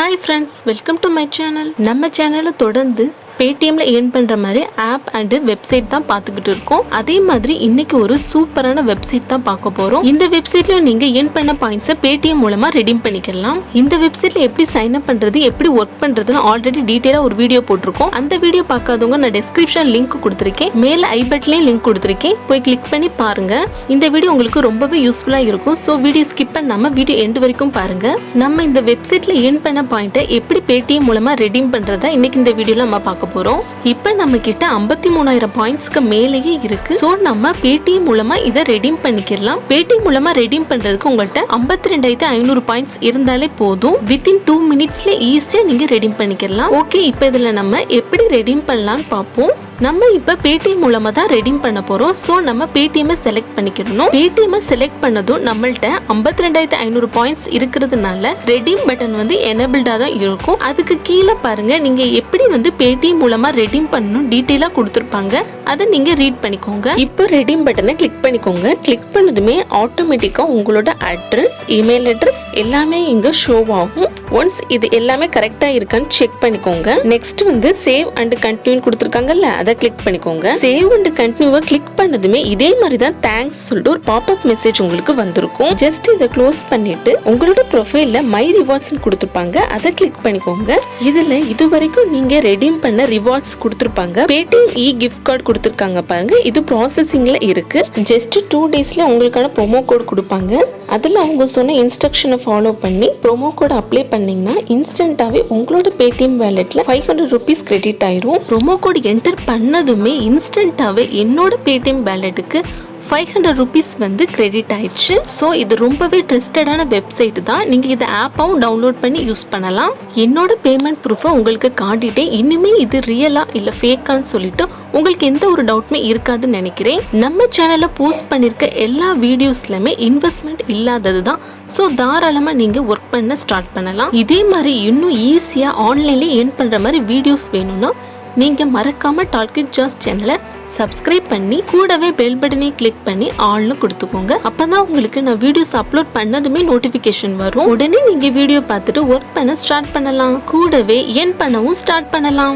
Hi friends, welcome to my channel. நம்ம சேனலை தொடர்ந்து Paytmல earn பண்ற மாதிரி ஆப் அண்ட் வெப்சைட் தான் பார்த்துக்கிட்டு இருக்கோம். அதே மாதிரி இன்னைக்கு ஒரு சூப்பரான வெப்சைட் தான் பார்க்க போறோம். இந்த வெப்சைட்ல நீங்க earn பண்ண பாயிண்ட்ஸை Paytm மூலமா ரெடீம் பண்ணிக்கலாம். இந்த வெப்சைட்ல எப்படி சைன் அப் பண்றது, எப்படி ஒர்க் பண்றதுன்னு ஆல்ரெடி டீடைலா ஒரு வீடியோ போட்டிருக்கோம். அந்த வீடியோ பார்க்காதவங்க நான் டிஸ்கிரிப்ஷன் லிங்க் கொடுத்திருக்கேன். மேல ஐ பட்டன்லயும் லிங்க் கொடுத்திருக்கேன். போய் கிளிக் பண்ணி பாருங்க. இந்த வீடியோ உங்களுக்கு ரொம்பவே யூஸ்ஃபுல்லா இருக்கும். சோ வீடியோ ஸ்கிப் பண்ணாம வீடியோ எண்ட் வரைக்கும் பாருங்க. நம்ம இந்த வெப்சைட்ல earn பண்ண பாயிண்ட்டை எப்படி Paytm மூலமா ரெடீம் பண்றதா இன்னைக்கு இந்த வீடியோல நம்ம பார்க்க போறோம். இப்போ நம்ம கிட்ட 53000 பாயிண்ட்ஸ்க்கு மேலேயே இருக்கு. சோ நம்ம Paytm மூலமா இத ரெடீம் பண்ணிக்கலாம். Paytm மூலமா ரெடீம் பண்றதுக்கு உங்கள்ட்ட 52500 பாயிண்ட்ஸ் இருந்தாலே போதும். வித்தின் 2 மினிட்ஸ்ல ஈஸியா நீங்க ரெடீம் பண்ணிக்கலாம். ஓகே, இப்போ இதுல நம்ம எப்படி ரெடீம் பண்ணலாம்னு பாப்போம். நம்ம இப்ப Paytm மூலமா தான் ரெடீம் பண்ண போறோம். சோ நம்ம Paytm செலக்ட் பண்ணிக்கணும். Paytm செலக்ட் பண்ணதும் நம்மள்ட்ட 52500 பாயிண்ட்ஸ் இருக்கிறதுனால ரெடீம் பட்டன் வந்து எனேபிள்டா தான் இருக்கும். அதுக்கு கீழே பாருங்க, நீங்க எப்படி வந்து Paytm மூலமா ரெடீம் பண்ணணும் டீடைலா கொடுத்திருப்பாங்க. அதை நீங்க ரீட் பண்ணிக்கோங்க. இப்போ ரெடீம் பட்டனை கிளிக் பண்ணிக்கோங்க. கிளிக் பண்ணதுமே ஆட்டோமேட்டிக்கா உங்களோட அட்ரஸ், இமெயில் அட்ரஸ் எல்லாமே இங்க ஷோ ஆகும். ஒன்ஸ் இது எல்லாமே கரெக்டா இருக்கான்னு செக் பண்ணிக்கோங்க. நெக்ஸ்ட் வந்து சேவ் அண்ட் கண்டினியூ கொடுத்திருக்காங்கல்ல, அதை கிளிக் பண்ணிக்கோங்க. சேவ் அண்ட் கண்டினியூவை கிளிக் பண்ணதுமே இதே மாதிரி தான் தேங்க்ஸ் சொல்லிட்டு ஒரு பாப்அப் மெசேஜ் உங்களுக்கு வந்திருக்கும். ஜஸ்ட் இதை க்ளோஸ் பண்ணிட்டு உங்களோட ப்ரொஃபைல்ல மை ரிவார்ட்ஸ் கொடுத்திருப்பாங்க, அதை கிளிக் பண்ணிக்கோங்க. இதுல இதுவரைக்கும் நீங்க ரெடீம் பண்ண ரிவார்ட்ஸ் கொடுத்திருப்பாங்க. Paytm கிஃப்ட் கார்டு கொடுத்திருக்காங்க பாருங்க. இது ப்ராசஸிங்ல இருக்கு. ஜஸ்ட் 2 டேஸ்ல உங்களுக்கான ப்ரோமோ கோட் கொடுப்பாங்க. அதுல அவங்க சொன்ன இன்ஸ்ட்ரக்ஷனை ஃபாலோ பண்ணி ப்ரோமோ கோட் அப்ளை பண்ணீங்கன்னா இன்ஸ்டன்டாவே உங்களோட Paytm வாலெட்ல 500 rupees கிரெடிட் ஆயிரும். ப்ரோமோ கோட் என்டர் பண்ணதுமே இன்ஸ்டன்டாவே என்னோட Paytm வாலெட்டுக்கு 500 rupees வந்து கிரெடிட் ஆயிடுச்சு. ஸோ இது ரொம்பவே ட்ரஸ்டடான வெப்சைட் தான். நீங்கள் இதை ஆப்பாகவும் டவுன்லோட் பண்ணி யூஸ் பண்ணலாம். என்னோட பேமெண்ட் ப்ரூஃபை உங்களுக்கு காட்டிட்டேன். இனிமே இது ரியலா இல்லை ஃபேக்கான்னு சொல்லிட்டு உங்களுக்கு எந்த ஒரு டவுட்டுமே இருக்காதுன்னு நினைக்கிறேன். நம்ம சேனலில் போஸ்ட் பண்ணியிருக்க எல்லா வீடியோஸ்லையுமே இன்வெஸ்ட்மெண்ட் இல்லாதது தான். ஸோ தாராளமாக நீங்கள் ஒர்க் பண்ண ஸ்டார்ட் பண்ணலாம். இதே மாதிரி இன்னும் ஈஸியாக ஆன்லைன்லேயே ஏர்ன் பண்ணுற மாதிரி வீடியோஸ் வேணும்னா நீங்கள் மறக்காமல் டால்க் வித் ஜாஸ் சேனலை சப்ஸ்கிரைப் பண்ணி கூடவே பெல் பட்டனை கிளிக் பண்ணி ஆல்னு கொடுத்துக்கோங்க. அப்பதான் உங்களுக்கு நான் வீடியோஸ் அப்லோட் பண்ணதுமே நோட்டிபிகேஷன் வரும். உடனே நீங்க வீடியோ பார்த்துட்டு ஒர்க் பண்ண ஸ்டார்ட் பண்ணலாம். கூடவே ஏர்ன் பண்ணவும் ஸ்டார்ட் பண்ணலாம்.